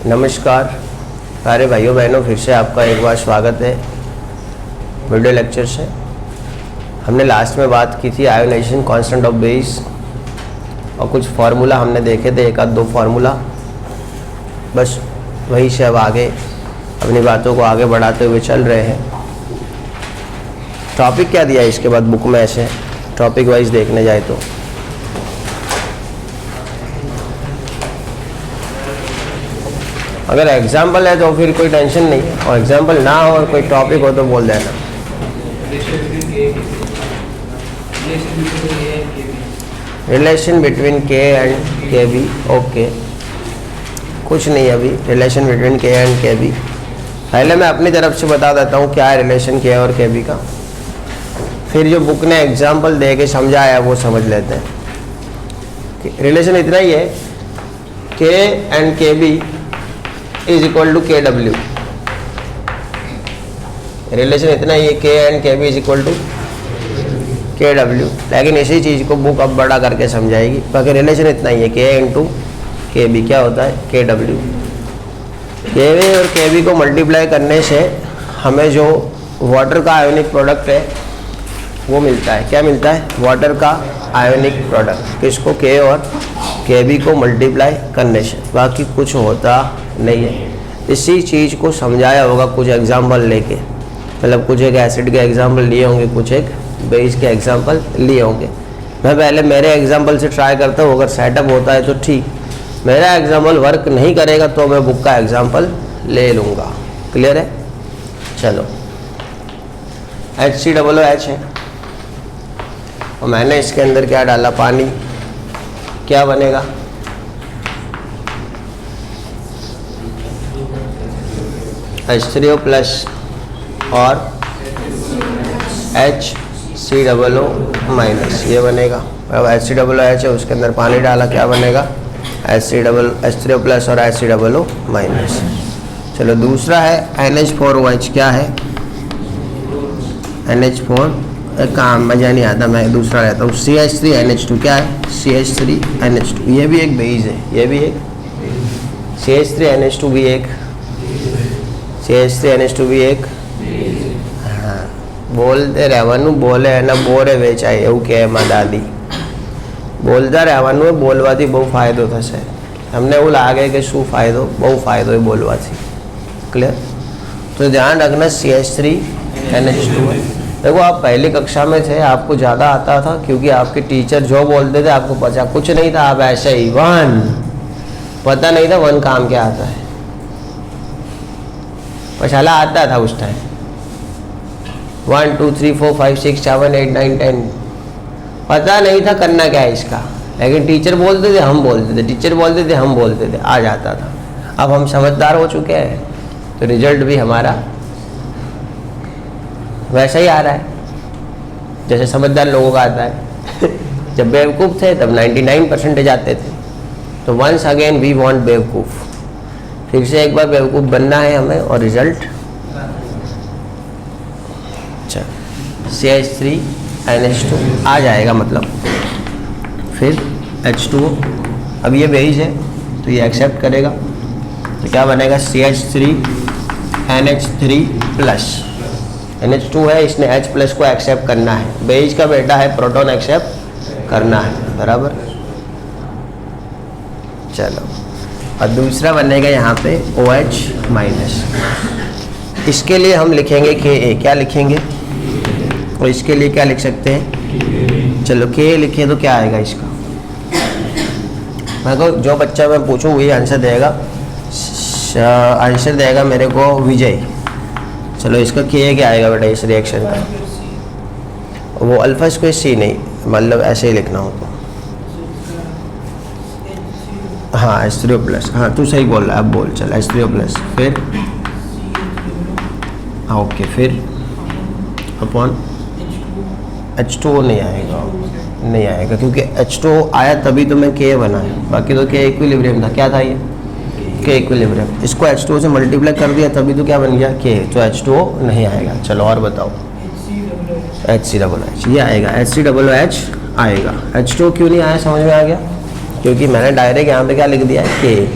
नमस्कार प्यारे भाइयों बहनों, फिर से आपका एक बार स्वागत है वीडियो लेक्चर से। हमने लास्ट में बात की थी आयोनाइजेशन कांस्टेंट ऑफ बेस और कुछ फार्मूला हमने देखे थे, एक आध दो फार्मूला। बस वही से अब आगे अपनी बातों को आगे बढ़ाते हुए चल रहे हैं। टॉपिक क्या दिया है इसके बाद बुक में, ऐसे टॉपिक वाइज देखने जाए तो अगर एग्जाम्पल है तो फिर कोई टेंशन नहीं है, और एग्जाम्पल ना हो और कोई टॉपिक हो तो बोल देना। रिलेशन बिटवीन के एंड के बी, ओके, कुछ नहीं अभी रिलेशन बिटवीन के एंड के बी। पहले मैं अपनी तरफ से बता देता हूँ क्या है रिलेशन के और के बी का, फिर जो बुक ने एग्जाम्पल दे के समझाया वो समझ लेते हैं। रिलेशन इतना ही है, के एंड के बी इज इक्वल टू के डब्ल्यू। रिलेशन इतना ही है, के एंड के बी इज इक्वल टू के डब्ल्यू। लेकिन इसी चीज़ को बुक अब बड़ा करके समझाएगी। बाकी रिलेशन इतना ही है, के इंटू के बी क्या होता है, के डब्ल्यू। के बी और के बी को मल्टीप्लाई करने से हमें जो वाटर का आयोनिक प्रोडक्ट है वो मिलता है। क्या मिलता है? वाटर का आयोनिक प्रोडक्ट। किसको? के और के बी को मल्टीप्लाई करने से, बाकी कुछ होता नहीं है। इसी चीज़ को समझाया होगा कुछ एग्जाम्पल लेके, मतलब कुछ एक एसिड के एग्जाम्पल लिए होंगे, कुछ एक बेस के एग्जाम्पल लिए होंगे। मैं पहले मेरे एग्जाम्पल से ट्राई करता हूँ, अगर सेटअप होता है तो ठीक, मेरा एग्जाम्पल वर्क नहीं करेगा तो मैं बुक का एग्जाम्पल ले लूँगा। क्लियर है? चलो, HCOOH है और मैंने इसके अंदर क्या डाला, पानी। क्या बनेगा? H3O प्लस और HCOO माइनस, ये बनेगा। अब HCOOH है, उसके अंदर पानी डाला, क्या बनेगा? H3O प्लस और HCOO माइनस। चलो, दूसरा है NH4OH। क्या है? NH4 काम मज़ा नहीं आता, मैं दूसरा रहता हूँ। CH3NH2। क्या है? CH3NH2। ये भी एक बेस है, ये भी एक CH3NH2 भी एक CH3NH2 भी एक। हाँ, बोलते રહેવાનું, બોલે અને બોરે વેચાય એવું કહે એમાં દાદી। બોલતા રહેવાનું, બોલવાથી બહુ ફાયદો થશે। તમને એવું લાગે કે શું ફાયદો? બહુ ફાયદો है બોલવાથી। क्लियर? तो ध्यान रखना, CH3NH2 है। देखो, आप पहली कक्षा में थे, आपको ज़्यादा आता था क्योंकि आपके टीचर जो बोलते थे आपको पता कुछ नहीं था। आप ऐसे ही वन, पता नहीं था वन काम क्या आता है। पछाला आता था उस टाइम, 1 2 3 4 5 6 7 8 9 10, पता नहीं था करना क्या है इसका। लेकिन टीचर बोलते थे, हम बोलते थे, टीचर बोलते थे, हम बोलते थे, आ जाता था। अब हम समझदार हो चुके हैं तो रिजल्ट भी हमारा वैसा ही आ रहा है जैसे समझदार लोगों का आता है। जब बेवकूफ़ थे तब 99% आते थे। तो वंस अगेन वी वांट बेवकूफ़, फिर से एक बार बेवकूफ़ बनना है हमें और रिजल्ट। अच्छा, CH3NH2 आ जाएगा, मतलब फिर H2O। अब ये बेस है तो ये एक्सेप्ट करेगा, तो क्या बनेगा? CH3NH3 plus. NH2 है, इसने H प्लस को एक्सेप्ट करना है। बेस का बेटा है, प्रोटॉन एक्सेप्ट करना है, बराबर। चलो, और दूसरा बनेगा यहाँ पे OH माइनस। इसके लिए हम लिखेंगे Ka। क्या लिखेंगे? और इसके लिए क्या लिख सकते हैं? चलो, Ka लिखें तो क्या आएगा इसका? मैं को जो बच्चा मैं पूछूँ वही आंसर देगा। आंसर देगा मेरे को विजय। चलो, इसका Ka क्या आएगा बेटा इस रिएक्शन का? वो अल्फा स्क्वायर C नहीं, मतलब ऐसे ही लिखना हो तो हाँ, H3O प्लस। हाँ, तू सही बोल रहा है, अब बोल। चल, H3O प्लस, फिर हाँ ओके, फिर अपॉन H2O नहीं आएगा, नहीं आएगा क्योंकि H2O आया तभी तो मैं K बनाया, बाकी तो K इक्विलिब्रियम था। क्या था ये? K equilibrium. इसको H2O से मल्टीप्लाई कर दिया तभी तो क्या बन गया? K। तो H2O नहीं आएगा। चलो और बताओ, HCOOH ये आएगा, HCOOH आएगा। H2O क्यों नहीं आया समझ में आ गया? क्योंकि मैंने डायरेक्ट यहाँ पे क्या लिख दिया है, K।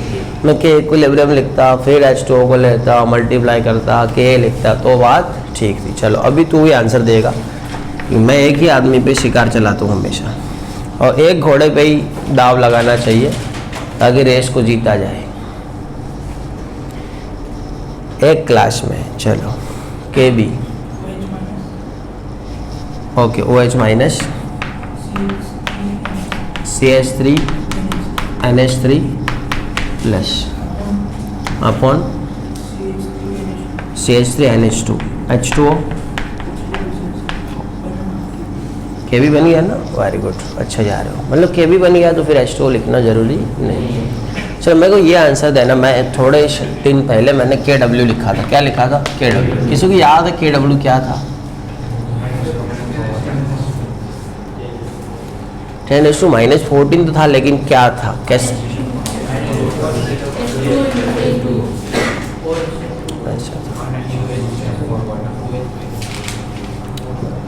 मैं के इक्विलिब्रियम लिखता, फिर H2O को लेता, मल्टीप्लाई करता, के लिखता, तो बात ठीक थी। चलो अभी तू ही आंसर देगा कि मैं एक ही आदमी पे शिकार चलाता हूँ हमेशा, और एक घोड़े पे ही दाव लगाना चाहिए ताकि रेस को जीता जाए एक क्लास में। चलो के बी, okay, OH minus CH3 NH3 plus upon CH3 NH2 H2O, के भी बन गया ना, वेरी गुड, अच्छा जा रहे हो। मतलब के भी बन गया तो फिर H2O लिखना जरूरी नहीं है। चलो मेरे को ये आंसर देना, मैं थोड़े दिन पहले मैंने KW लिखा था। क्या लिखा था? KW। किसी को याद है KW क्या था? 10⁻14 तो था, लेकिन क्या था, कैसे?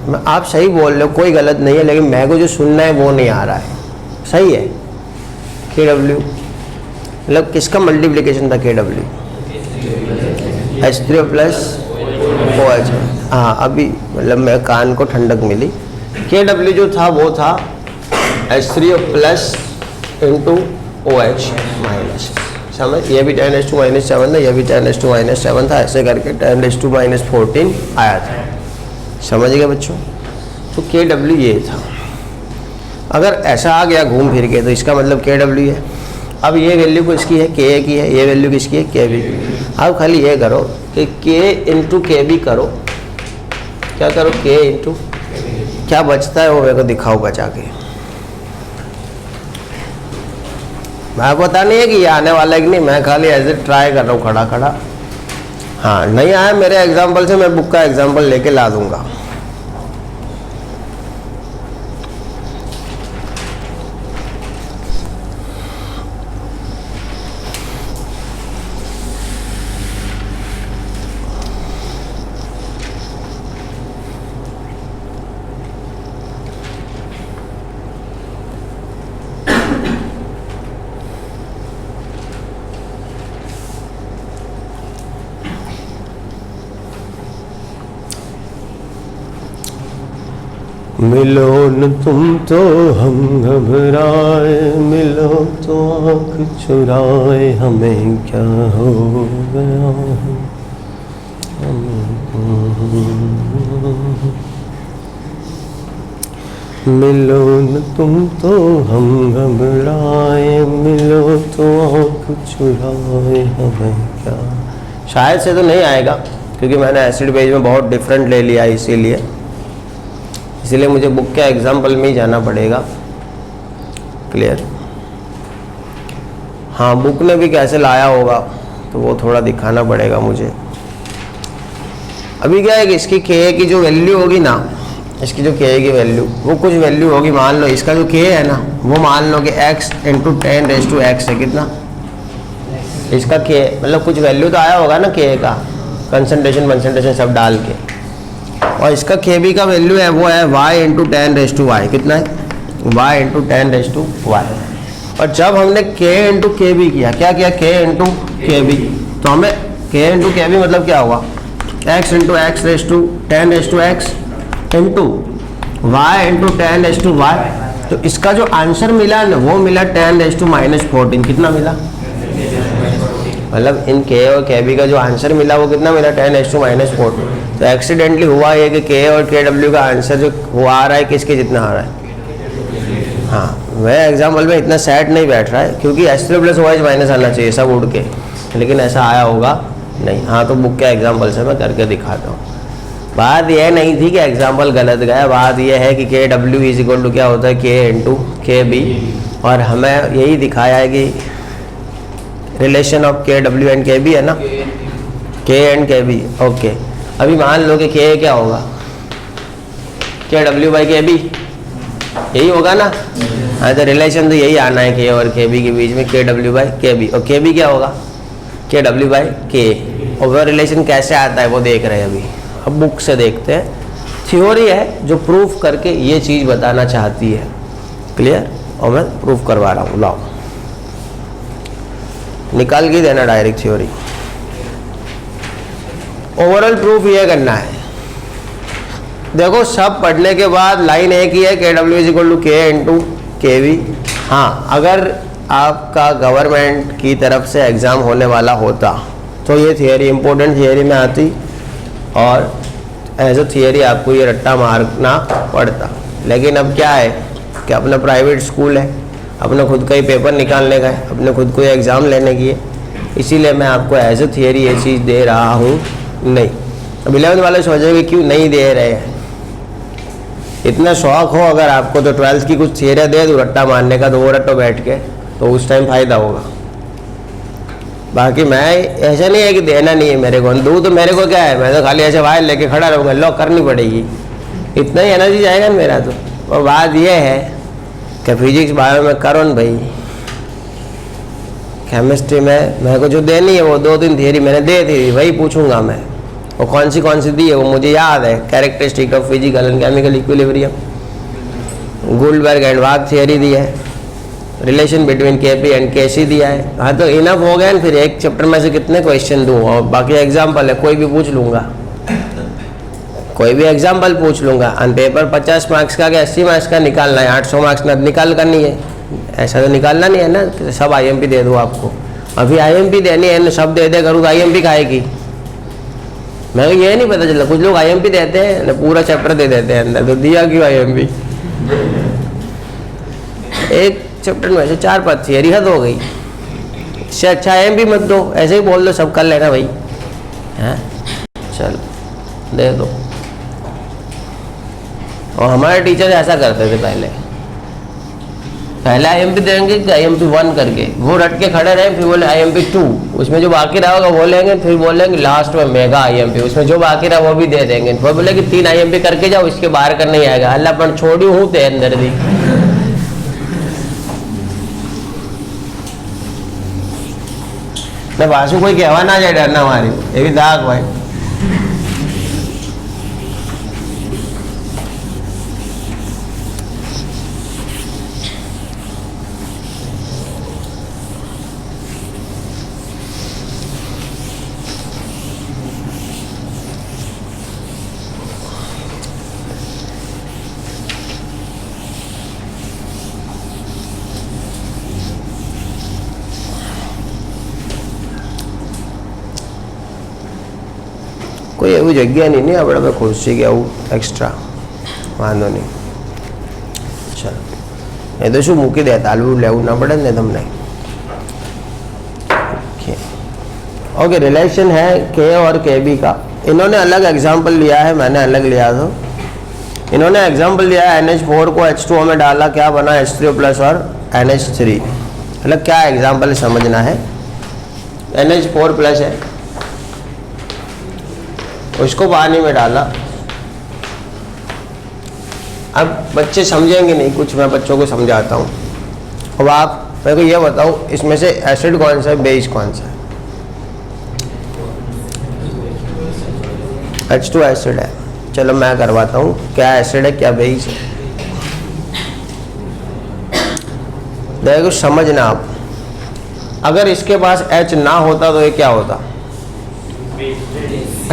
मैं आप सही बोल रहे हो, कोई गलत नहीं है, लेकिन मेरे को जो सुनना है वो नहीं आ रहा है। सही है, KW मतलब किसका मल्टीप्लिकेशन था? KW H3O plus OH। हाँ अभी मतलब मेरे कान को ठंडक मिली। KW जो था वो था H3O plus into OH minus, समझ? ये भी 10⁻⁻7 था, ये भी 10⁻⁻7 था, ऐसे करके 10⁻⁻14 आया था। समझ गए बच्चों? तो KW ये था। अगर ऐसा आ गया घूम फिर के तो इसका मतलब KW है। अब ये वैल्यू को इसकी है, K की है, ये वैल्यू किसकी है? KB। अब खाली ये करो कि K इंटू KB करो। क्या करो? K इंटू, क्या बचता है वो मेरे को दिखाओ बचा के। मैं पता नहीं है कि ये आने वाला है कि नहीं, मैं खाली ऐसे ट्राई कर रहा हूँ खड़ा खड़ा। हाँ नहीं आया मेरे एग्जाम्पल से, मैं बुक का एग्जाम्पल लेके ला दूंगा। मिलो न तुम तो हम घबराए, मिलो तो आँख चुराए, हमें क्या हो गया है। मिलो न तुम तो हम घबराए, मिलो तो आँख चुराए, हमें क्या। शायद से तो नहीं आएगा क्योंकि मैंने एसिड बेस में बहुत डिफरेंट ले लिया, इसीलिए मुझे बुक के एग्जाम्पल में ही जाना पड़ेगा। क्लियर? हाँ बुक ने भी कैसे लाया होगा तो वो थोड़ा दिखाना पड़ेगा मुझे। अभी क्या है कि इसकी K की जो वैल्यू होगी ना, इसकी जो K की वैल्यू, वो कुछ वैल्यू होगी। मान लो इसका जो K है ना, वो मान लो कि x इंटू 10⁻x है। कितना? इसका K मतलब कुछ वैल्यू तो आया होगा ना K का, कंसंट्रेशन सब डाल के। और इसका KB का वैल्यू है वो है y इंटू 10⁻y। कितना है? y into 10⁻y। और जब हमने K इंटू KB किया, क्या किया? K इंटू KB, तो हमें K इंटू KB मतलब क्या हुआ? x into x raise to 10⁻x into y into 10⁻y। तो इसका जो आंसर मिला ना वो मिला 10⁻⁻14। कितना मिला? मतलब इन K और KB का जो आंसर मिला वो कितना मिला? 10⁻⁻14। तो एक्सीडेंटली हुआ ये कि K और KW का आंसर जो हुआ आ रहा है किसके जितना आ रहा है। हाँ मैं एग्जाम्पल में इतना सेट नहीं बैठ रहा है क्योंकि H3O प्लस OH माइनस आना चाहिए सब उड़ के, लेकिन ऐसा आया होगा नहीं। हाँ तो बुक के एग्जाम्पल से मैं करके दिखाता हूँ। बात यह नहीं थी कि एग्जाम्पल गलत गया, बात यह है कि KW इज इक्वल टू क्या होता है? K into KB। और हमें यही दिखाया है कि relation of KW and KB है ना, K एंड KB। ओके अभी मान लो कि K क्या होगा? KW बाई KB, यही होगा ना। हाँ तो रिलेशन तो यही आना है K और KB के बीच में, KW बाई KB। और KB क्या होगा? KW by K। और वो रिलेशन कैसे आता है वो देख रहे हैं अभी। अब बुक से देखते हैं, थ्योरी है जो प्रूफ करके ये चीज़ बताना चाहती है। क्लियर? और मैं प्रूफ करवा रहा हूँ, लाओ। निकाल के देना डायरेक्ट थ्योरी। ओवरऑल प्रूफ ये करना है। देखो सब पढ़ने के बाद लाइन एक ही है, KW is equal to K into KV। हाँ, अगर आपका गवर्नमेंट की तरफ से एग्ज़ाम होने वाला होता तो ये थियरी इम्पोर्टेंट थियरी में आती और एज अ थियरी आपको ये रट्टा मारना पड़ता। लेकिन अब क्या है कि अपना प्राइवेट स्कूल है, अपने खुद का ही पेपर निकालने का है, अपने खुद को ही एग्ज़ाम लेने की है, इसीलिए मैं आपको एज अ थियरी ये चीज़ दे रहा हूँ। नहीं, अब 11th वाले सोचेंगे क्यों नहीं दे रहे हैं। इतना शौक हो अगर आपको तो 12th की कुछ थियरी दे दो रट्टा मारने का, तो वो रट्टो बैठ के तो उस टाइम फ़ायदा होगा। बाकी मैं ऐसा नहीं है कि देना नहीं है मेरे को, दूँ तो मेरे को क्या है, मैं तो खाली ऐसे वायर लेके खड़ा रहूँगा, लॉक करनी पड़ेगी, इतना ही एनर्जी जाएगा ना मेरा तो। और बात ये है कि फिजिक्स बायो में करो न भाई, केमिस्ट्री में मेरे को जो देनी है वो 2-3 थियरी मैंने दे दी, वही पूछूंगा मैं। वो कौन सी दी है वो मुझे याद है, characteristic of physical and chemical equilibrium, Goldberg and वाग थियरी दी है, relation between Kp and Kc दिया है। हाँ, तो इनफ हो गया ना। फिर एक चैप्टर में से कितने क्वेश्चन दूँ, और बाकी एग्जाम्पल है कोई भी पूछ लूँगा, कोई भी एग्जाम्पल पूछ लूँगा। ऑन पेपर 50 मार्क्स का क्या 80 मार्क्स का निकालना है, 800 मार्क्स ना निकाल करनी है, ऐसा तो निकालना नहीं है ना कि सब IMP दे दूँ आपको। अभी IMP देनी है ना, सब दे दे करूँ तो IMP खाएगी। मेरे को ये नहीं पता चला, कुछ लोग IMP देते हैं ना, पूरा चैप्टर दे देते हैं अंदर, तो दिया क्यों IMP। एक चैप्टर में से 4-5 थियरी हद हो गई, इससे अच्छा IMP मत दो, ऐसे ही बोल दो सब कर लेना भाई, हैं चलो दे दो। और हमारे टीचर ऐसा करते थे पहले IMP देंगे IMP 1 करके, वो रट के खड़े रहे, फिर बोले IMP 2, उसमें जो बाकी रहा होगा वो लेंगे, फिर बोलेंगे लास्ट में मेगा IMP, उसमें जो बाकी रहा वो भी दे देंगे। फिर बोले कि 3 IMP करके जाओ, इसके बाहर कर नहीं आएगा, अल्लाह पर छोड़ी हूँ ते अंदर दी। ને પાછું કોઈ કહેવા ના જાય ડર ના મારી, એવી દાગ હોય। કોઈ એવી જગ્યા નહીં આપણે ખુરશી કે આવું એક્સ્ટ્રા વાંધો નહીં। ચાલો, એ તો શું મૂકી દે, તાલવું લેવું ના પડે ને તમને। ओके, रिलेशन है K और KB का। इन्होंने अलग एग्जाम्पल लिया है, मैंने अलग लिया था। इन्होंने एग्जाम्पल लिया है NH4 को H2O में डाला, क्या बना H3O प्लस और NH3। मतलब क्या एग्जाम्पल समझना है, NH4 प्लस है, उसको पानी में डाला। अब बच्चे समझेंगे नहीं कुछ, मैं बच्चों को समझाता हूँ। अब आप मेरे को ये बताओ, इसमें से एसिड कौन सा है, बेस कौन सा है। H2 एसिड है, चलो मैं करवाता हूँ, क्या एसिड है क्या बेस है। देखो समझना आप, अगर इसके पास H ना होता तो ये क्या होता,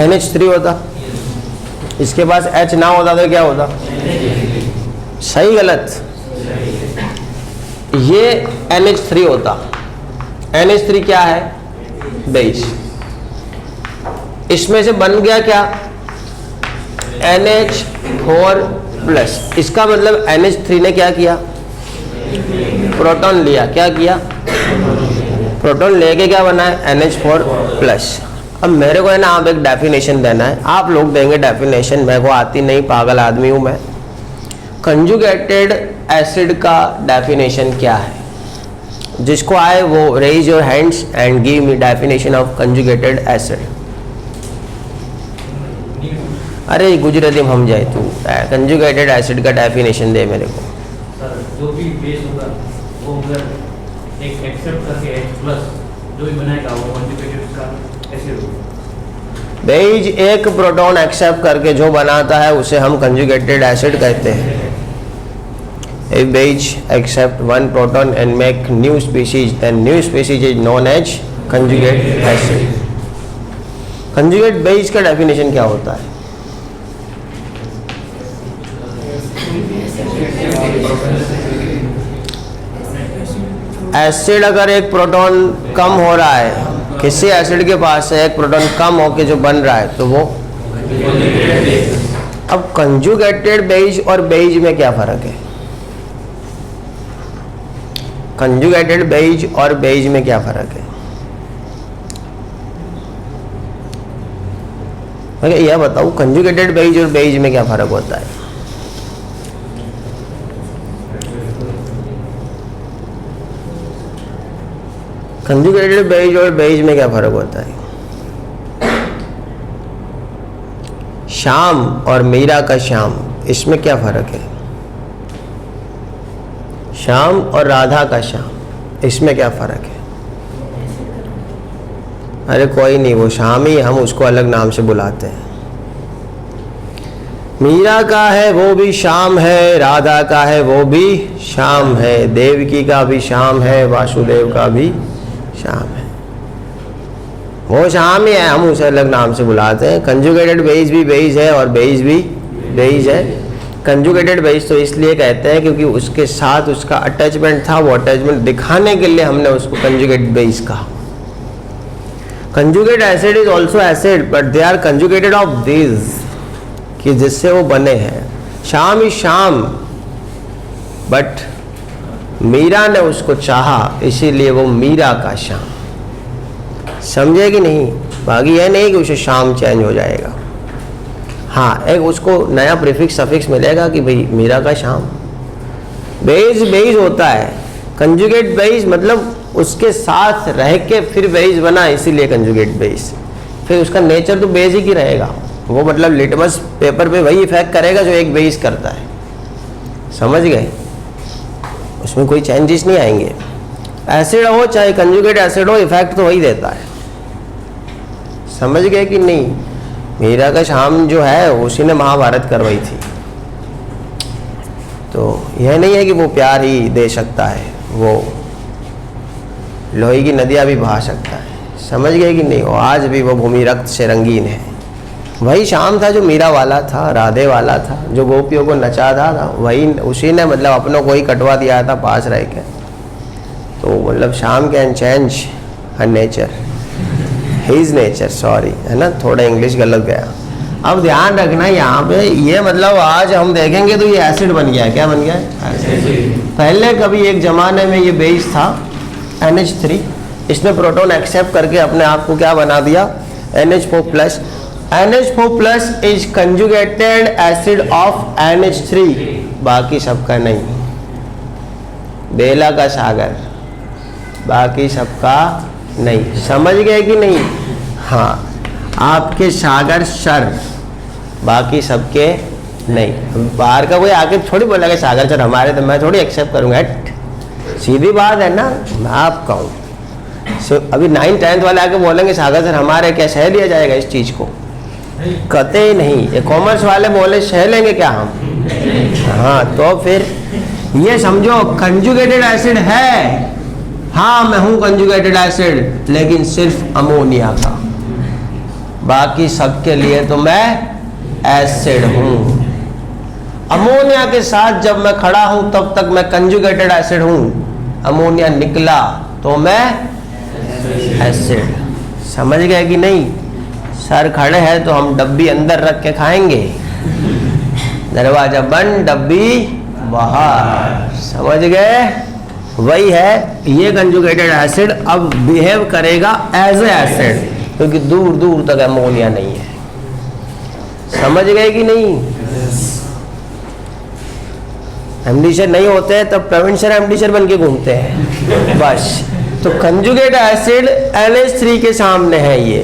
NH3 होता। इसके पास H ना होता तो क्या होता, सही गलत, ये NH3 होता। NH3 क्या है, बेस। इसमें से बन गया क्या, NH4 प्लस। इसका मतलब NH3 ने क्या किया, प्रोटॉन लिया। क्या किया, प्रोटॉन लेके क्या बना है, NH4 प्लस। अब मेरे को है ना, आप एक डेफिनेशन देना है, आप लोग देंगे डेफिनेशन, मेरे को आती नहीं, पागल आदमी हूँ मैं। कंजुगेटेड एसिड का डेफिनेशन क्या है, जिसको आए वो raise your hands and give me definition of conjugated acid. अरे गुजराती में हम जाए, तू कंजुगेटेड एसिड का डेफिनेशन दे मेरे को। सर, जो भी बेस होगा वो अगर एक एक्सेप्ट करके H प्लस जो भी बनाएगा वो कंजुगेटेड का एसिड होगा। बेज एक प्रोटॉन एक्सेप्ट करके जो बनाता है उसे हम कंजुगेटेड एसिड कहते हैं। If beige accept one proton and make new species, then new species is known as conjugate acid. Conjugate beige का definition क्या होता है? एसिड अगर एक प्रोटॉन कम हो रहा है, किसी एसिड के पास से एक प्रोटॉन कम होके जो बन रहा है तो वो, अब कंजुगेटेड बेज और बेज में क्या फर्क है? कंजुगेटेड बेज और बेज में क्या फर्क है? मैं यह बताऊं कंजुगेटेड बेज और बेज में क्या फर्क होता है? कंजुगेटेड बेज और बेज में क्या फर्क होता है? श्याम और मीरा का श्याम, इसमें क्या फर्क है? श्याम और राधा का श्याम, इसमें क्या फर्क है? अरे कोई नहीं, वो श्याम ही, हम उसको अलग नाम से बुलाते हैं। मीरा का है वो भी श्याम है, राधा का है वो भी श्याम है, देवकी का भी श्याम है, वासुदेव का भी श्याम है। वो श्याम ही है, हम उसे अलग नाम से बुलाते हैं। कंजुगेटेड बेज भी बेज है और बेज भी बेज है। कंजुगेटेड बेज तो इसलिए कहते हैं क्योंकि उसके साथ उसका अटैचमेंट था, वो अटैचमेंट दिखाने के लिए हमने उसको कंजुगेट बेज कहा। Conjugate acid is also acid but they are conjugated of this, कि जिससे वो बने हैं। श्याम ही श्याम, बट मीरा ने उसको चाहा इसीलिए वो मीरा का श्याम। समझे कि नहीं? बाकी यह नहीं कि उसे श्याम चेंज हो जाएगा। हाँ, एक उसको नया प्रीफिक्स सफिक्स मिलेगा कि भाई मीरा का श्याम। बेज बेज होता है, कंजुगेट बेज मतलब उसके साथ रह के फिर बेज बना, इसीलिए कंजुगेट बेज। फिर उसका नेचर तो बेज ही की रहेगा, वो मतलब लिटमस पेपर पे वही इफेक्ट करेगा जो एक बेज करता है। समझ गए? उसमें कोई चेंजेस नहीं आएंगे। एसिड हो चाहे कंजुगेट एसिड हो, इफेक्ट तो वही देता है। समझ गए कि नहीं? मीरा का श्याम जो है उसी ने महाभारत करवाई थी, तो यह नहीं है कि वो प्यार ही दे सकता है, वो लोहे की नदियाँ भी बहा सकता है। समझ गए कि नहीं? और आज भी वो भूमि रक्त से रंगीन है। वही श्याम था जो मीरा वाला था, राधे वाला था, जो गोपियों को नचाता था, वही उसी ने मतलब अपनों को ही कटवा दिया था पास रह के। तो मतलब Shyam can change her nature, his nature, sorry, है ना, थोड़ा इंग्लिश गलत गया। अब ध्यान रखना यहाँ पे, ये मतलब आज हम देखेंगे तो ये एसिड बन गया। क्या बन गया? एसिड। पहले कभी एक जमाने में ये बेस था NH3, इसने प्रोटॉन एक्सेप्ट करके अपने आप को क्या बना दिया? NH4+। NH4+ is conjugated acid of NH3, बाकी सबका नहीं। बेला का सागर, बाकी सबका नहीं। समझ गए कि नहीं? हाँ, आपके सागर सर, बाकी सबके नहीं। बाहर का कोई आके थोड़ी बोलेगा सागर सर हमारे, तो मैं थोड़ी एक्सेप्ट करूँगा। सीधी बात है ना, मैं आप कहूँ। अभी 9th 10th वाले आके बोलेंगे सागर सर हमारे, क्या सह लिया जाएगा इस चीज़ को? कहते ही नहीं। ये कॉमर्स वाले बोले सह लेंगे क्या हम? हाँ, तो फिर ये समझो कंजुगेटेड एसिड है। हाँ, मैं हूँ कंजुगेटेड एसिड, लेकिन सिर्फ अमोनिया का, बाकी सबके लिए तो मैं एसिड हूँ। अमोनिया के साथ जब मैं खड़ा हूँ तब तक मैं कंजुगेटेड एसिड हूँ। अमोनिया निकला तो मैं एसिड। समझ गए कि नहीं? सर खड़े हैं तो हम डब्बी अंदर रख के खाएंगे, दरवाजा बंद डब्बी बाहर। समझ गए? वही है, ये कंजुगेटेड एसिड अब बिहेव करेगा एज ए एसिड, क्योंकि दूर दूर तक अमोनिया नहीं है। समझ गए कि नहीं? एमडी सर नहीं होते हैं तब प्रवीण सर एमडी सर बन के घूमते हैं बस। तो कंजुगेट एसिड NH3 के सामने है ये,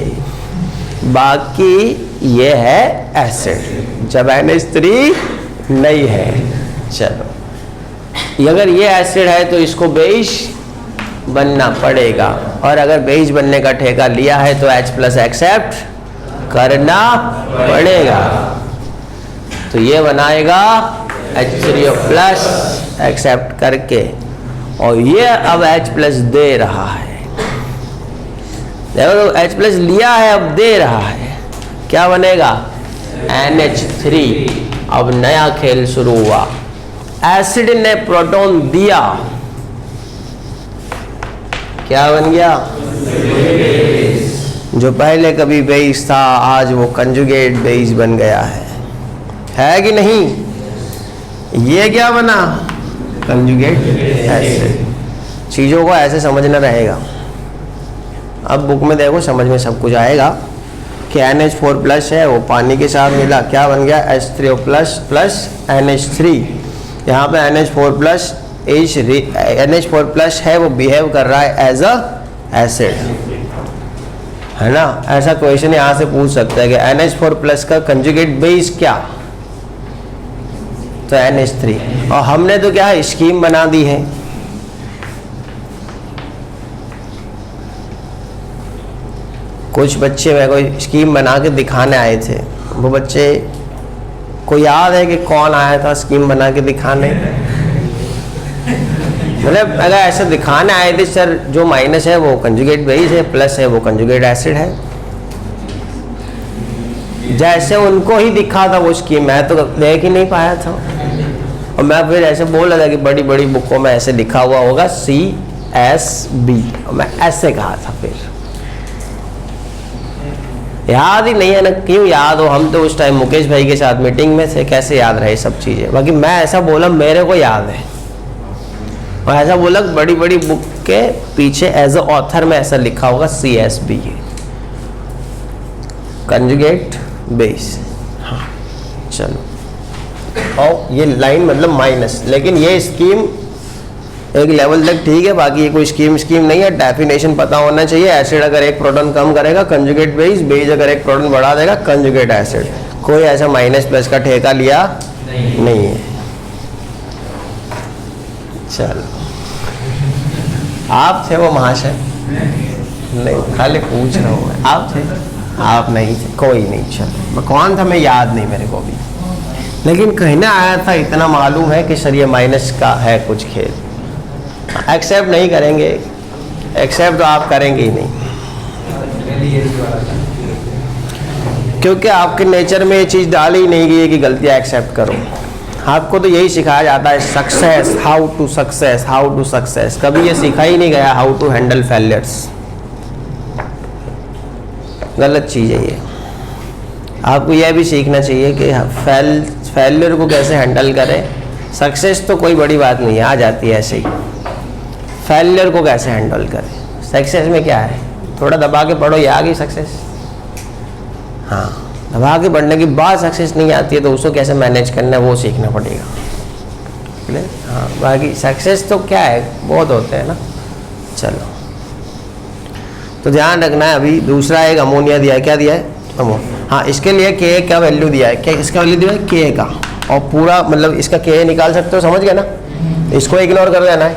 बाकी ये है एसिड जब NH3 नहीं है। चलो, अगर ये एसिड है तो इसको बेस बनना पड़ेगा, और अगर बेस बनने का ठेका लिया है तो H+ एक्सेप्ट करना पड़ेगा। तो ये बनाएगा H3O प्लस एक्सेप्ट करके, और ये अब H प्लस दे रहा है। देखो तो H प्लस लिया है, अब दे रहा है, क्या बनेगा NH3। अब नया खेल शुरू हुआ, एसिड ने प्रोटॉन दिया, क्या बन गया, जो पहले कभी बेस था आज वो कंजुगेट बेस बन गया है कि नहीं। ये क्या बना, कंजुगेट एसिड। चीज़ों को ऐसे समझना रहेगा। अब बुक में देखो समझ में सब कुछ आएगा कि NH4 प्लस है वो पानी के साथ मिला, क्या बन गया H3O प्लस प्लस NH3। यहाँ पे NH4 प्लस है वो बिहेव कर रहा है एज अ एसिड, है ना। ऐसा क्वेश्चन यहाँ से पूछ सकता है कि NH4 प्लस का कंजुगेट बेस क्या, तो NH3। और हमने तो क्या है स्कीम बना दी है, कुछ बच्चे मेरे को स्कीम बना के दिखाने आए थे। वो बच्चे को याद है कि कौन आया था स्कीम बना के दिखाने, मतलब अगर ऐसे दिखाने आए थे सर जो माइनस है वो कंजुगेट बेस है, प्लस है वो कंजुगेट एसिड है, जैसे उनको ही दिखा था वो स्कीम, मैं तो देख ही नहीं पाया था। और मैं फिर ऐसे बोल रहा था कि बड़ी बड़ी बुकों में ऐसे लिखा हुआ होगा CSB, और मैं ऐसे कहा था, फिर याद ही नहीं है ना। क्यों याद हो, हम तो उस टाइम मुकेश भाई के साथ मीटिंग में थे, कैसे याद रहे सब चीज़ें। बाकी मैं ऐसा बोला मेरे को याद है, और ऐसा बोला बड़ी बड़ी बुक के पीछे एज अ ऑथर में ऐसा लिखा होगा CSB कंजुगेट बेस। हाँ चलो, और ये लाइन मतलब माइनस, लेकिन ये स्कीम एक लेवल तक ठीक है, बाकी ये कोई स्कीम नहीं है। डेफिनेशन पता होना चाहिए, एसिड अगर एक प्रोटॉन कम करेगा कंजुगेट बेस, बेस अगर एक प्रोटॉन बढ़ा देगा कंजुगेट एसिड। कोई ऐसा माइनस प्लस का ठेका लिया नहीं है। चलो, आप थे वो महाशय? नहीं, खाली पूछ रहा हूँ मैं। आप थे? आप नहीं थे, कोई नहीं। चलो, मैं कौन था मैं याद नहीं मेरे को भी, लेकिन कहना आया था इतना मालूम है कि सर ये माइनस का है कुछ खेल। एक्सेप्ट नहीं करेंगे, एक्सेप्ट तो आप करेंगे ही नहीं, क्योंकि आपके नेचर में ये चीज़ डाली ही नहीं गई है कि गलतियाँ एक्सेप्ट करो। आपको तो यही सिखाया जाता है success, how to success, how to success. कभी ये सिखा ही नहीं गया हाउ टू हैंडल फेलियर्स। गलत चीज़ है ये। आपको यह भी सीखना चाहिए कि फेलियर को कैसे हैंडल करें। सक्सेस तो कोई बड़ी बात नहीं है, आ जाती है ऐसे ही। फेलियर को कैसे हैंडल करें, सक्सेस में क्या है, थोड़ा दबा के पढ़ो, ये आ गई सक्सेस। हाँ, दबा के पढ़ने के बाद सक्सेस नहीं आती है तो उसको कैसे मैनेज करना है वो सीखना पड़ेगा। हाँ, बाकी सक्सेस तो क्या है, बहुत होते हैं ना। चलो, तो ध्यान रखना है। अभी दूसरा एक अमोनिया दिया है, क्या दिया है, अमोनिया। हाँ, इसके लिए के का वैल्यू दिया है, क्या इसका वैल्यू दिया है के का, और पूरा मतलब इसका के निकाल सकते हो, समझ गए ना। इसको इग्नोर कर देना है।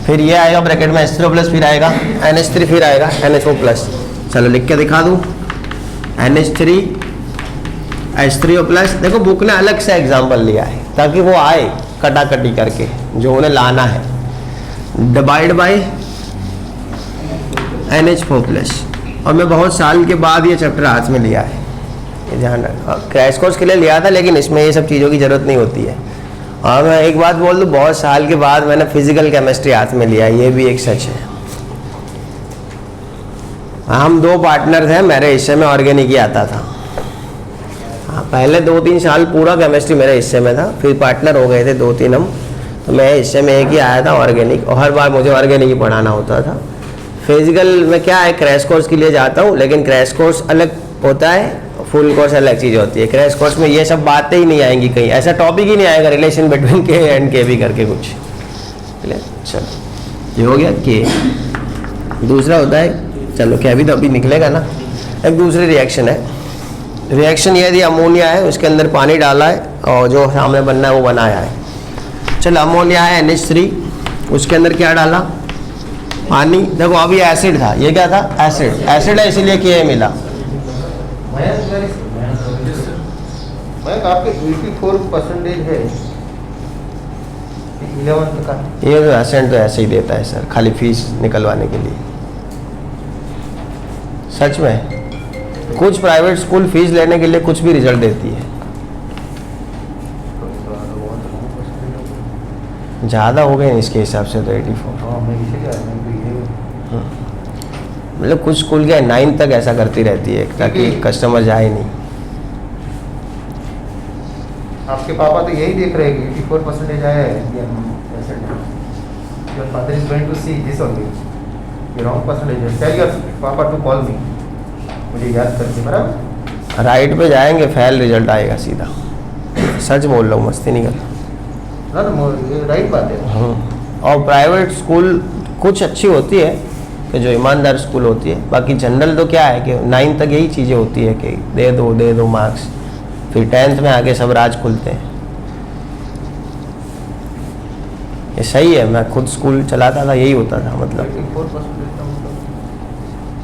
फिर ये आएगा ब्रैकेट में H3O प्लस, फिर आएगा NH3, फिर आएगा NH4 प्लस। चलो लिख के दिखा दूँ, NH3 H3O प्लस। देखो बुक ने अलग से एग्जाम्पल लिया है ताकि वो आए कटाकटी करके जो उन्हें लाना है, डिवाइड बाय NH4 प्लस। और मैं बहुत साल के बाद ये चैप्टर हाथ में लिया है, ये ध्यान रखना। क्रैश कोर्स के लिए लिया था, लेकिन इसमें ये सब चीज़ों की ज़रूरत नहीं होती है। और मैं एक बात बोल दूँ, बहुत साल के बाद मैंने फिजिकल केमिस्ट्री हाथ में लिया है, ये भी एक सच है। हम दो पार्टनर थे, मेरे हिस्से में ऑर्गेनिक ही आता था। हाँ, पहले 2-3 साल पूरा केमिस्ट्री मेरे हिस्से में था, फिर पार्टनर हो गए थे 2-3 हम, तो मेरे हिस्से में एक ही आया था ऑर्गेनिक, और हर बार मुझे ऑर्गेनिक ही पढ़ाना होता था। फिजिकल में क्या है, क्रैश कोर्स के लिए जाता हूँ, लेकिन क्रैश कोर्स अलग होता है, फुल कोर्स अलग चीज़ होती है। क्रैश कोर्स में ये सब बातें ही नहीं आएंगी, कहीं ऐसा टॉपिक ही नहीं आएगा रिलेशन बिटवीन के एंड के भी करके कुछ। चलो, ये हो गया के। दूसरा होता है, चलो क्या भी तो अभी निकलेगा ना, एक दूसरी रिएक्शन है। रिएक्शन ये यदि अमोनिया है, उसके अंदर पानी डाला है और जो सामने बनना है वो बनाया है। चलो, अमोनिया है NH3, उसके अंदर क्या डाला, पानी। देखो अभी एसिड था, ये क्या था, एसिड। एसिड है इसीलिए के मिला। मैं आपके 84% है 11th का। ये तो एसेंट तो ऐसे ही देता है सर, खाली फीस निकलवाने के लिए। सच में कुछ प्राइवेट स्कूल फीस लेने के लिए कुछ भी रिजल्ट देती है। ज़्यादा हो गए इसके हिसाब से तो 84। हाँ मैं इसीलिए मैं तो ये मतलब कुछ स्कूल क्या है 9 तक ऐसा करती रहती है ताकि कस्टमर जाए नहीं। आपके पापा तो यही देख रहे हैं कि 84% आया है। Your father is going to see this only. The wrong percentage. Tell your papa to call me. मुझे याद करके बराबर। राइट पे जाएंगे फेल रिजल्ट आएगा सीधा। सच बोल रहा हूँ, मस्ती नहीं कर रहा। ना ये राइट बात है। और प्राइवेट स्कूल कुछ अच्छी होती है कि जो ईमानदार स्कूल होती है, बाकी जनरल तो क्या है कि 9 तक यही चीज़ें होती है कि दे दो मार्क्स, फिर 10th में आके सब राज खुलते हैं। ये सही है, मैं खुद स्कूल चलाता था, यही होता था। मतलब 84% का मतलब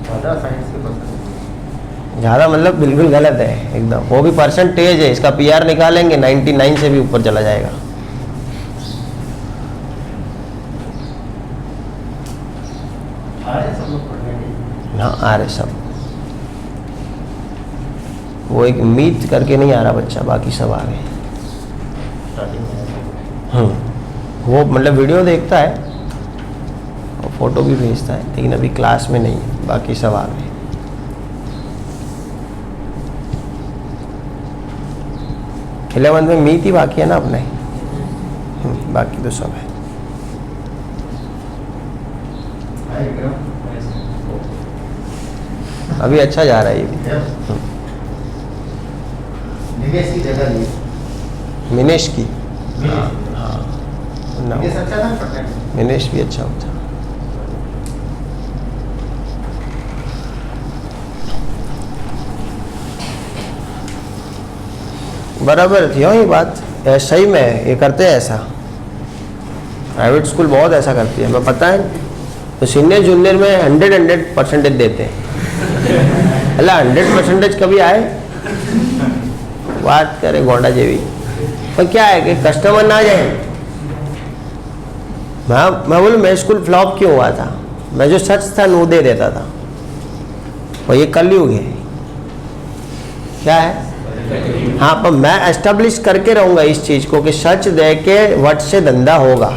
ज़्यादा साइंस के परसेंटेज ज़्यादा मतलब बिल्कुल गलत है एकदम। वो भी परसेंटेज है, इसका PR निकालेंगे 99 से भी ऊपर चला जाएगा। सब लोग पढ़ने के। हाँ आ रहे सब। वो एक मीत करके नहीं आ रहा बच्चा, बाकी सब आ गए। वो मतलब वीडियो देखता है और फोटो भी भेजता है, लेकिन अभी क्लास में नहीं है, बाकी सब आ गए। इलेवंथ में मीत ही बाकी है ना अपने। बाकी तो सब है। अभी अच्छा जा रहा है ये भी। निवेश की जगह ली। मिनेश की निवेश अच्छा था पढ़ने में। मिनेश भी अच्छा होता। बराबर थी ये बात। सही में ये करते हैं ऐसा, प्राइवेट स्कूल बहुत ऐसा करती है। मैं पता है तो सीनियर जूनियर में 100% देते हैं। अल्लाह 100% कभी आए बात करे गोंडा जेवी। पर क्या है कि कस्टमर ना जाए। मैं बोलूँ मैं स्कूल फ्लॉप क्यों हुआ था, मैं जो सच था वो दे देता था। और ये कलयुग है, क्या है। हाँ पर मैं एस्टेब्लिश करके रहूँगा इस चीज़ को कि सच दे के वट से धंधा होगा,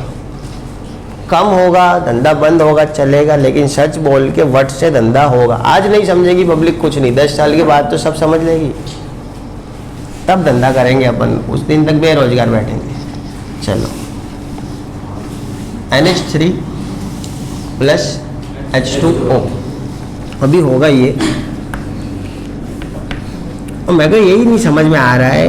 कम होगा धंधा बंद होगा चलेगा, लेकिन सच बोल के वट से धंधा होगा। आज नहीं समझेगी पब्लिक कुछ नहीं, 10 साल के बाद तो सब समझ लेगी, तब धंधा करेंगे अपन। उस दिन तक बेरोजगार बैठेंगे। चलो NH3 + H2O अभी होगा ये। और मेरे को यही नहीं समझ में आ रहा है,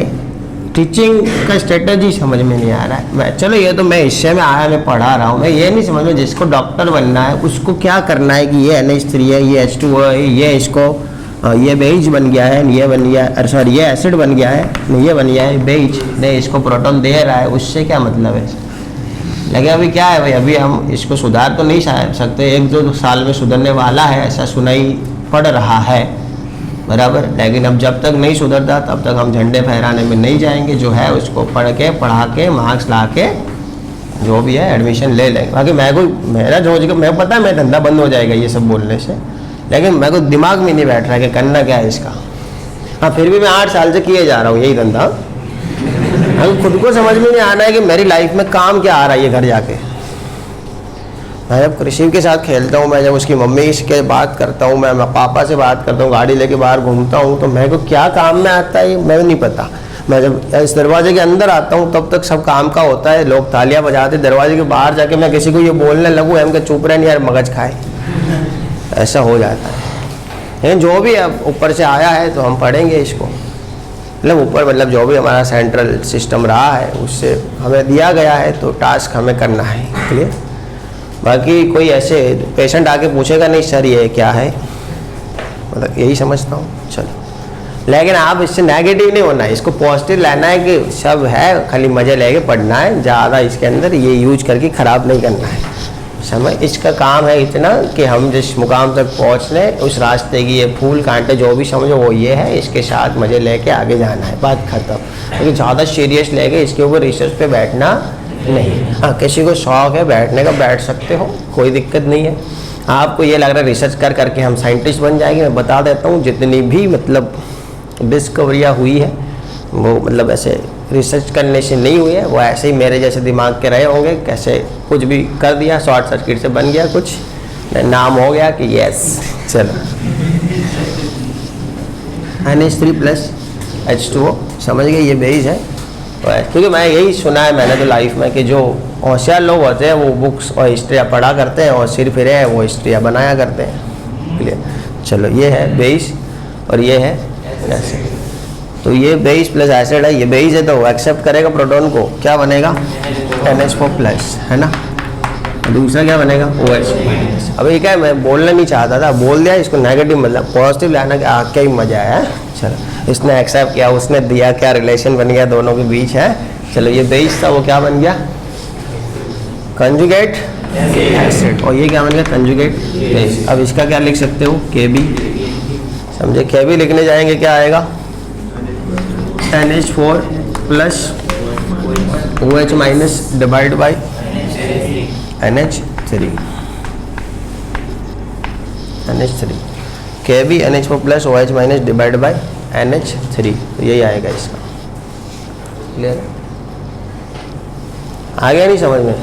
टीचिंग का स्ट्रेटजी समझ में नहीं आ रहा है। मैं चलो ये तो मैं हिस्से में आया, मैं पढ़ा रहा हूँ, मैं ये नहीं समझ में जिसको डॉक्टर बनना है उसको क्या करना है कि ये NH3 है, ये H2O है, ये इसको ये बेज बन गया है, ये बन गया है, सॉरी ये एसिड बन गया है, नहीं ये बन गया है बेज, नहीं इसको प्रोटॉन दे रहा है, उससे क्या मतलब है। लेकिन अभी क्या है भाई, अभी हम इसको सुधार तो नहीं सकते, 1-2 साल में सुधरने वाला है ऐसा सुनाई पड़ रहा है, बराबर। लेकिन अब जब तक नहीं सुधरता तब तक हम झंडे फहराने में नहीं जाएंगे। जो है उसको पढ़ के पढ़ा के मार्क्स ला के जो भी है एडमिशन ले लेंगे। बाकी मेरा जो मैं पता है मैं धंधा बंद हो जाएगा ये सब बोलने से, लेकिन मेरे को दिमाग में नहीं बैठ रहा है कि करना क्या है इसका। हाँ फिर भी मैं 8 साल से किए जा रहा हूँ यही धंधा। हाँ खुद को समझ में नहीं आना है कि मेरी लाइफ में काम क्या आ रहा है ये घर जाके। मैं जब कृषि के साथ खेलता हूँ, मैं जब उसकी मम्मी से बात करता हूँ, मैं पापा से बात करता हूँ, गाड़ी लेके बाहर घूमता हूँ, तो मेरे को क्या काम में आता है ये मेरे को नहीं पता। मैं जब इस दरवाजे के अंदर आता हूँ तब तक सब काम का होता है, लोग तालियां बजाते। दरवाजे के बाहर जाके मैं किसी को ये बोलने लगूँ हम के चुप रहे नहीं यार मगज खाए, ऐसा हो जाता है। लेकिन जो भी अब ऊपर से आया है तो हम पढ़ेंगे इसको, मतलब ऊपर मतलब जो भी हमारा सेंट्रल सिस्टम रहा है उससे हमें दिया गया है तो टास्क हमें करना है, क्लियर। बाकी कोई ऐसे पेशेंट आके पूछेगा नहीं सर ये क्या है, मतलब यही समझता हूँ। चलो लेकिन आप इससे नेगेटिव नहीं होना है, इसको पॉजिटिव लेना है कि सब है, खाली मज़े लेके पढ़ना है, ज़्यादा इसके अंदर ये यूज करके ख़राब नहीं करना है। समझ, इसका काम है इतना कि हम जिस मुकाम तक पहुँच रहे उस रास्ते की ये फूल कांटे जो भी समझो वो ये है, इसके साथ मज़े लेके आगे जाना है, बात खत्म। लेकिन ज़्यादा सीरियस लेके इसके ऊपर रिसर्च पे बैठना नहीं। हाँ, किसी को शौक है बैठने का बैठ सकते हो, कोई दिक्कत नहीं है। आपको ये लग रहा है रिसर्च कर करके हम साइंटिस्ट बन जाएंगे, मैं बता देता हूँ जितनी भी मतलब डिस्कवरियाँ हुई है वो मतलब ऐसे रिसर्च करने से नहीं हुई है, वो ऐसे ही मेरे जैसे दिमाग के रहे होंगे, कैसे कुछ भी कर दिया, शॉर्ट सर्किट से बन गया कुछ, नाम हो गया कि यस चलो NH3 + H2O, समझ गए, ये बेस है। क्योंकि मैं यही सुना है मैंने तो लाइफ में कि जो होशियार लोग होते हैं वो बुक्स और हिस्ट्रियाँ पढ़ा करते हैं और सिर फिरे हैं वो हिस्ट्रियाँ बनाया करते हैं। क्लियर, चलो ये है बेस और ये है एसिड। तो ये बेस प्लस एसिड है, ये बेस है तो एक्सेप्ट करेगा प्रोटॉन को, क्या बनेगा NH4+, है ना। दूसरा क्या बनेगा OH। अब ये क्या है, मैं बोलना नहीं चाहता था, बोल दिया, इसको नेगेटिव मतलब पॉजिटिव लाना कि क्या ही मजा आया। चलो इसने एक्सेप्ट किया, उसने दिया, क्या रिलेशन बन गया दोनों के बीच है। चलो ये बेस था वो क्या बन गया कंजुगेट एसिड, और ये क्या बन गया कंजुगेट बेस। अब इसका क्या लिख सकते हो KB, समझे, KB लिखने जाएंगे क्या आएगा NH4 + OH- divide by NH3 KB NH4 + OH- divide by NH3, तो यही आएगा इसका। क्लियर है, आ गया नहीं समझ में।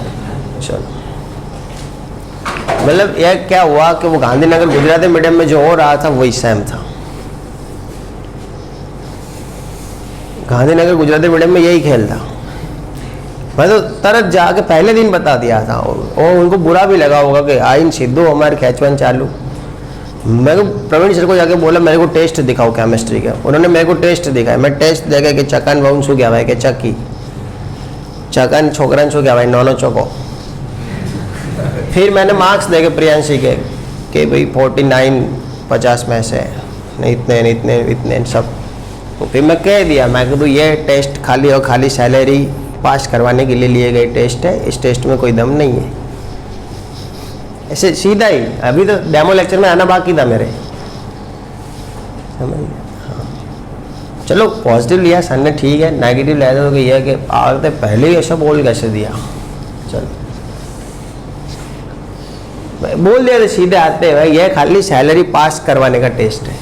चलो मतलब यह क्या हुआ कि वो गांधीनगर गुजराती मीडियम में जो हो रहा था वही सेम था, गांधीनगर गुजराती मीडियम में यही खेल था। मैं तो तरत जाके पहले दिन बता दिया था और उनको बुरा भी लगा होगा कि आइन सिद्धू हमारे खेचवन चालू। मैं को प्रवीण सर को जाके बोला मेरे को टेस्ट दिखाओ केमिस्ट्री का, उन्होंने मेरे को टेस्ट दिखाया, मैं टेस्ट देखे कि चकन बहुन शू क्या भाई कि चक्की चकन छोकरन शू क्या भाई नौनो चौको। फिर मैंने मार्क्स देखे प्रियांशी के कि भाई 49 50 में से नहीं, इतने इतने इतने सब। तो फिर मैं कह दिया, मैं कहूँ ये टेस्ट खाली और खाली सैलरी पास करवाने के लिए लिए गए टेस्ट है, इस टेस्ट में कोई दम नहीं है। ऐसे सीधा ही, अभी तो डेमो लेक्चर में आना बाकी था मेरे, समझ गए। हाँ चलो पॉजिटिव लिया सर ने, ठीक है, नेगेटिव लिया तो ये है कि आते पहले ही ऐसा बोल कैसे दिया। चलो बोल दिया तो सीधे आते भाई ये खाली सैलरी पास करवाने का टेस्ट है,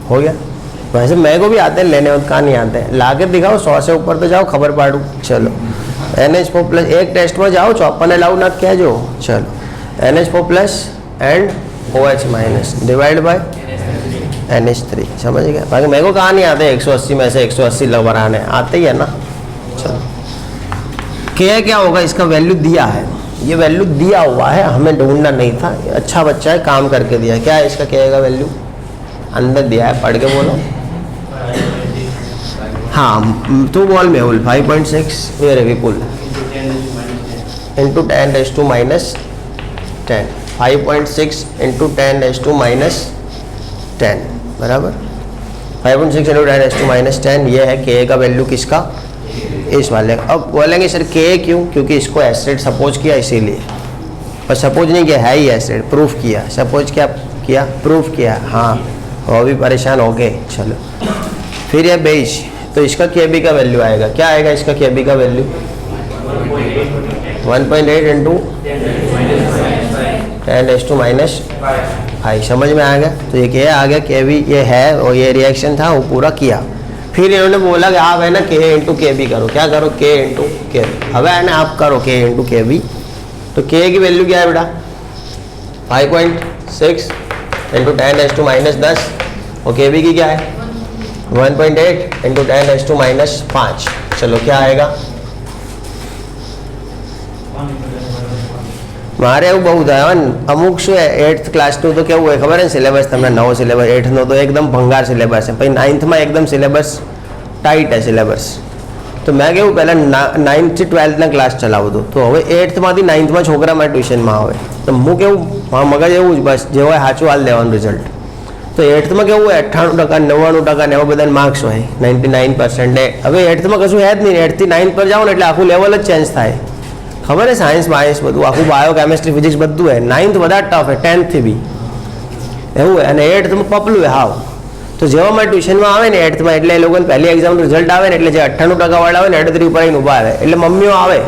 हो गया। वैसे मेरे को भी आते हैं लेने, कहाँ नहीं आते हैं, ला के दिखाओ 100 से ऊपर तो जाओ खबर पाड़ू। चलो NH4+ एक टेस्ट में जाओ 54 अलाउ ना क्या जो, चलो NH4+ and OH- divide by NH3, समझ गया। बाकी मेरे को कहाँ नहीं आते 180 में से 180 लगाने आते ही है ना। चलो K क्या होगा, इसका वैल्यू दिया है, ये वैल्यू दिया हुआ है, हमें ढूंढना नहीं था, अच्छा बच्चा है काम करके दिया। क्या है इसका K का वैल्यू अंदर दिया है, पढ़ के बोलो। हाँ तो बॉल मेहुल 5.6 मेरे विपुल इंटू 10⁻⁻10 5.6 इंटू 10⁻⁻10 बराबर 5.6 इंटू 10⁻⁻10, ये है K का वैल्यू किसका, इस वाले। अब बोलेंगे सर K क्यों, क्योंकि इसको एसिड सपोज किया इसीलिए, और सपोज नहीं किया है ही एसिड, प्रूफ किया, सपोज क्या किया प्रूफ किया, हाँ वो भी परेशान हो गए। चलो फिर ये बेस, तो इसका KB का वैल्यू आएगा, क्या आएगा इसका KB का वैल्यू 1.8 इंटू 10⁻⁵, समझ में आ गया। तो ये क्या आ गया KB, ये है और ये रिएक्शन था वो पूरा किया। फिर इन्होंने बोला कि आप है ना K इंटू KB करो, क्या करो K इंटू KB, अब है ना आप करो K इंटू KB। तो K की वैल्यू क्या है बेटा 5.6 इंटू 10⁻⁻10 और KB की क्या है 1.8 इंटू 10⁻⁻5। चलो क्या आएगा, મારે એવું બહુ થાય અમુક શું है 8th ક્લાસનું તો કેવું હોય ખબર है સિલેબસ તમને નવો સિલેબસ 8નો તો એકદમ ભંગાર સિલેબસ છે, પછી 9thમાં એકદમ સિલેબસ ટાઈટ है સિલેબસ। તો મેં કેવું પહેલાં 9th થી 12thના ક્લાસ ચલાવતો, તો હવે 8thમાંથી 9thમાં છોકરા મારા ટ્યુશનમાં આવે, તો હું કેવું મારું મગજ એવું જ બસ જે હોય સાચું હાલ દેવાનું રિઝલ્ટ। તો 8th માં કેવું હોય 98%, 99% એવા બધા માર્ક્સ હોય, 99% હવે 8th માં કશું હે જ નહીં. 8 થી 9 પર જાઓ ને એટલે આખું લેવલ જ ચેન્જ થાય. ખબર હે સાયન્સ બાયન્સ બધું આખું બાયો કેમેસ્ટ્રી ફિઝિક્સ બધું હે. 9th વધારે ટફ હે, 10th થી બી એવું હોય. અને 8th માં પપલું હે હાવ. તો જેવા મારે ટ્યુશનમાં આવે ને 8th માં એટલે એ લોકોને પહેલી એક્ઝામનું રિઝલ્ટ આવે ને એટલે જે 98% વાળા આવે ને 38 ઉપર આવીને ઊભા આવે એટલે મમ્મીઓ આવે,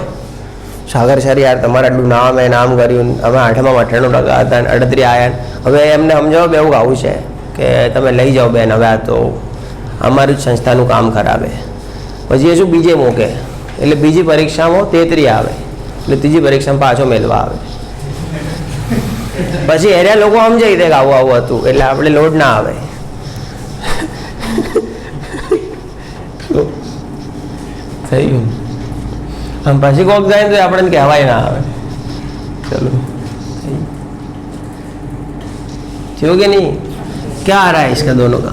સાગર સર યાર તમારે આટલું નામ હે, નામ કર્યું, અમે 8માં 98% હતા ને 38 આવ્યા. હવે એમને સમજાવો બેવું આવું છે કે તમે લઈ જાઓ બેન, હવે આ તો અમારું જ સંસ્થાનું કામ ખરાબે. પછી એ શું બીજે મૂકે એટલે બીજી પરીક્ષામાં 33 આવે એટલે ત્રીજી પરીક્ષામાં પાછો મેળવા આવે. પછી એરિયા લોકો સમજાવી દે કે આવું આવું હતું એટલે આપણે લોડ ના આવે. થઈ ગયું. આમ પછી કોક જાય તો આપણને કહેવાય ના આવે. चलो ठीक है नहीं. क्या आ रहा है इसका दोनों का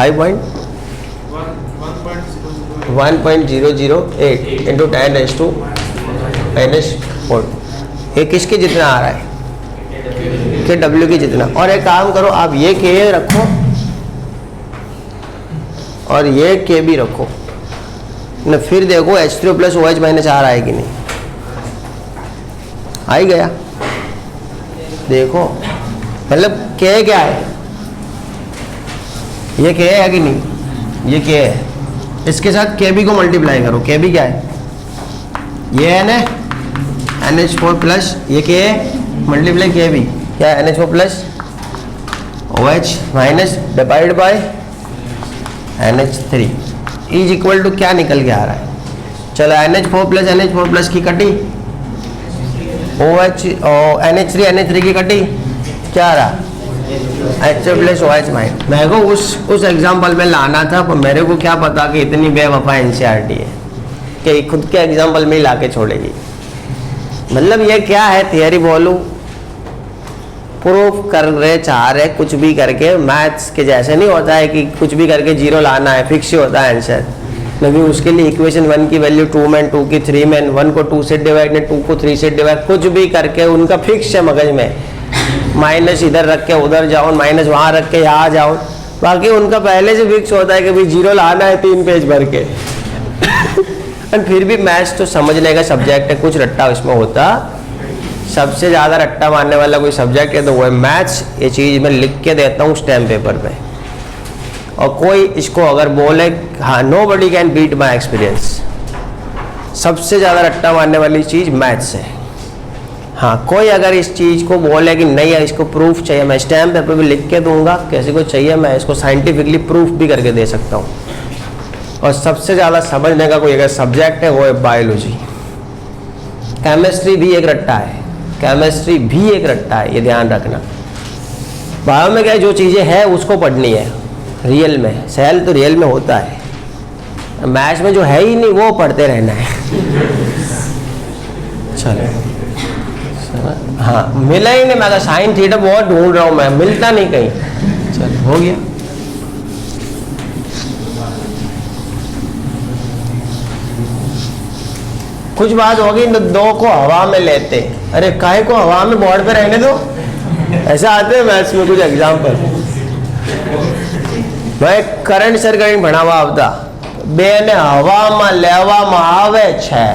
1.008 इंटू 10⁻⁻⁴. ये किसके जितना आ रहा है? के डब्ल्यू की जितना. और एक काम करो आप ये के रखो और ये के भी रखो न, फिर देखो H3O + OH - आ रहा है कि नहीं. आ ही गया. देखो मतलब के क्या है, ये के है कि नहीं, ये के है. इसके साथ के बी को मल्टीप्लाई करो. के बी क्या है, ये है ना NH4+, ये के है मल्टीप्लाई के बी क्या है NH4+ OH minus divide by NH3 is equal to क्या निकल के आ रहा है. चलो NH4+ की कटी, OH और NH3 की कटी, क्या आ रहा H+ OH माइनस. मेरे को उस एग्जाम्पल में लाना था पर मेरे को क्या पता कि इतनी बेवफा NCERT है कि खुद के एग्जाम्पल में ही ला के छोड़ेगी. मतलब ये क्या है, थियरी बोलूँ प्रूफ कर रहे चाह रहे कुछ भी करके. मैथ्स के जैसे नहीं होता है कि कुछ भी करके 0 लाना है, फिक्स ही होता है आंसर. लेकिन उसके लिए इक्वेशन 1 की वैल्यू 2 में, 2 की 3 में, 1 को 2 से डिवाइड ने 2 को 3 से डिवाइड, कुछ भी करके उनका फिक्स है मगज में. माइनस इधर रख के उधर जाओ, माइनस वहाँ रख के यहाँ जाओ. बाकी उनका पहले से फिक्स होता है कि भाई 0 लाना है 3 पेज भर के. और फिर भी मैथ्स तो समझने का सब्जेक्ट है, कुछ रट्टा उसमें होता. सबसे ज़्यादा रट्टा मारने वाला कोई सब्जेक्ट है तो वो है मैथ्स. ये चीज़ मैं लिख के देता हूँ स्टैम्प पेपर पे. और कोई इसको अगर बोले हाँ nobody can beat my experience. सबसे ज़्यादा रट्टा मारने वाली चीज़ मैथ्स है. हाँ कोई अगर इस चीज़ को बोले कि नहीं है इसको प्रूफ चाहिए, मैं स्टैम्प पेपर पे लिख के दूंगा. किसी को चाहिए मैं इसको साइंटिफिकली प्रूफ भी करके दे सकता हूँ. और सबसे ज़्यादा समझने का कोई अगर सब्जेक्ट है वो है बायोलॉजी. केमिस्ट्री भी एक रट्टा है, केमिस्ट्री भी एक रट्टा है, ये ध्यान रखना. बायो में क्या है, जो चीज़ें हैं उसको पढ़नी है रियल में. सेल तो रियल में होता है, मैथ्स में जो है ही नहीं वो पढ़ते रहना है. चलो हाँ मिला ही नहीं. मैं साइन थीटा बहुत ढूंढ रहा हूँ, मैं मिलता नहीं कहीं. चलो हो गया. कुछ बात होगी तो 2 को हवा में लेते. अरे काहे को हवा में, बोर्ड पे रहने दो. ऐसा आते हैं मैथ्स में कुछ एग्जाम्पल. भाई करंट सर कहीं भणावा આવતા બેને હવામાં લેવામાં આવે છે.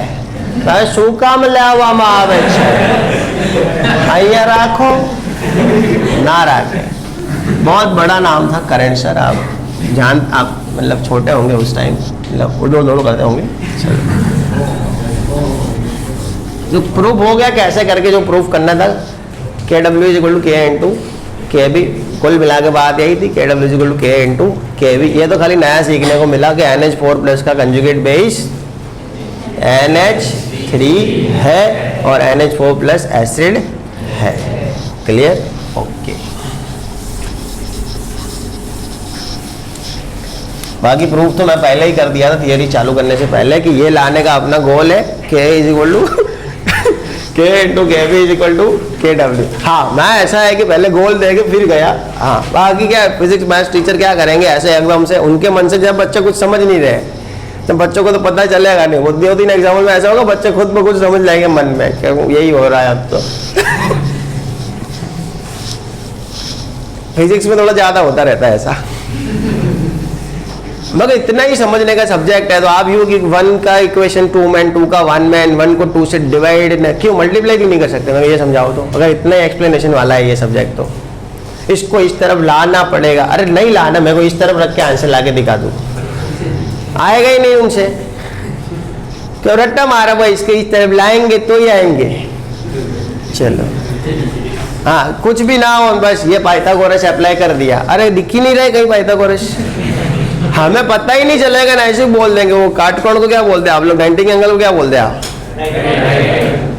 ભાઈ શું કામ લેવામાં આવે છે, અહીંયા રાખો ना रखे. बहुत बड़ा नाम था करंट सर. आप मतलब छोटे होंगे उस टाइम, मतलब उड़ो दोनों करते होंगे. जो प्रूफ हो गया कैसे करके, जो प्रूफ करना था KW = K × KB. कुल मिला के बात यही थी KW = K × KB. ये तो खाली नया सीखने को मिला कि NH4+ का कंजुगेट बेस NH3 है और NH4+ एसिड है. क्लियर? ओके. बाकी प्रूफ तो मैं पहले ही कर दिया था थियरी चालू करने से पहले कि ये लाने का अपना गोल है K = K × KB = KW. हाँ मैं ऐसा है कि पहले गोल दे के फिर गया. हाँ बाकी क्या फिजिक्स मैथ्स टीचर क्या करेंगे ऐसे एकदम से उनके मन से. जब बच्चे कुछ समझ नहीं रहे तो बच्चों को तो पता चलेगा नहीं. वो 2-3 एग्जाम्पल में ऐसा होगा बच्चे खुद ब खुद समझ जाएंगे मन में कि यही हो रहा है अब तो. फिजिक्स में थोड़ा ज़्यादा होता रहता है ऐसा, मगर इतना ही समझने का सब्जेक्ट है। तो आप यूँ कि 1 का इक्वेशन 2 में, 2 का 1 में, 1 को 2 से डिवाइड क्यों मल्टीप्लाई क्यों नहीं कर सकते, मैं ये समझाओ तो। अगर इतना ही एक्सप्लेनेशन वाला है ये सब्जेक्ट तो इसको इस तरफ लाना पड़ेगा। अरे नहीं लाना, मेरे को इस तरफ रख के आंसर ला के दिखा दूँ, आएगा ही नहीं उनसे। क्यों रट्टा मारा भाई, इसके इस तरफ लाएंगे तो ही आएंगे। चलो हाँ, कुछ भी ना हो, बस ये पाइथागोरस अप्लाई कर दिया। अरे दिख ही नहीं रहे कहीं पाइथागोरस, हमें पता ही नहीं चलेगा ना, ऐसे बोल देंगे। वो काटकोण को क्या बोलते हैं आप लोग, 90 एंगल को क्या बोलते हैं आप,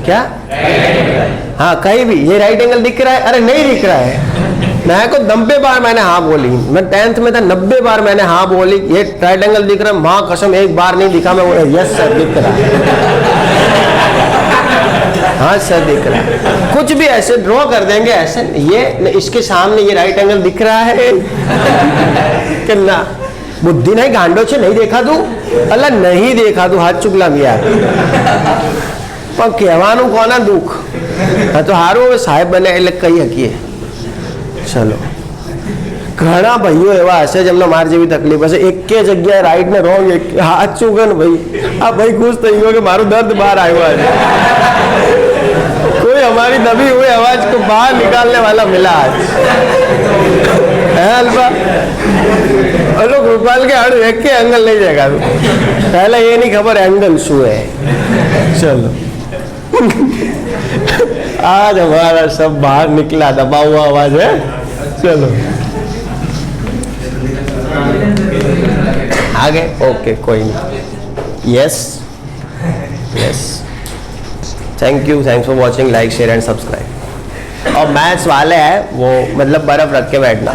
क्या? हाँ कहीं भी ये राइट एंगल दिख रहा है, अरे नहीं दिख रहा है। मैं को 90 बार मैंने हाँ बोली, मैं 10th में था, 90 बार मैंने हाँ बोली, ये राइट एंगल दिख रहा है, माँ कसम एक बार नहीं दिखा। मैं बोला यस सर दिख रहा है, हाँ सर दिख रहा है। कुछ भी ऐसे ड्रॉ कर देंगे ऐसे, ये इसके सामने ये राइट एंगल दिख रहा है कि ना, बुद्धि नहीं गांडो छे, नहीं देखा तू, अल्लाह नहीं देखा तू, हाथ चुकला मिया પણ કહેવાનું કોના દુઃખ, હા તો સારું હવે સાહેબ બને એટલે કહી શકીએ। ચલો ઘણા ભાઈઓ એવા હશે જેમને માર જેવી તકલીફ હશે, એકે જગ્યાએ રાઈટ ને રોંગ, હાથ ચૂકે ને ભાઈ, આ ભાઈ ખુશ થઈ ગયો કે મારું દર્દ બહાર આવ્યો है, कोई हमारी दबी हुई आवाज को बाहर निकालने वाला मिला आज है अल्फा। हेलो गोपाल के हर एक के एंगल नहीं जाएगा तू, पहले ये नहीं खबर एंगल शू है। चलो आज हमारा सब बाहर निकला, दबा हुआ आवाज है। चलो आगे, ओके कोई नहीं, yes yes, thank you, thanks for watching, like share and subscribe. और मैथ्स वाले हैं वो मतलब बर्फ रख के बैठना।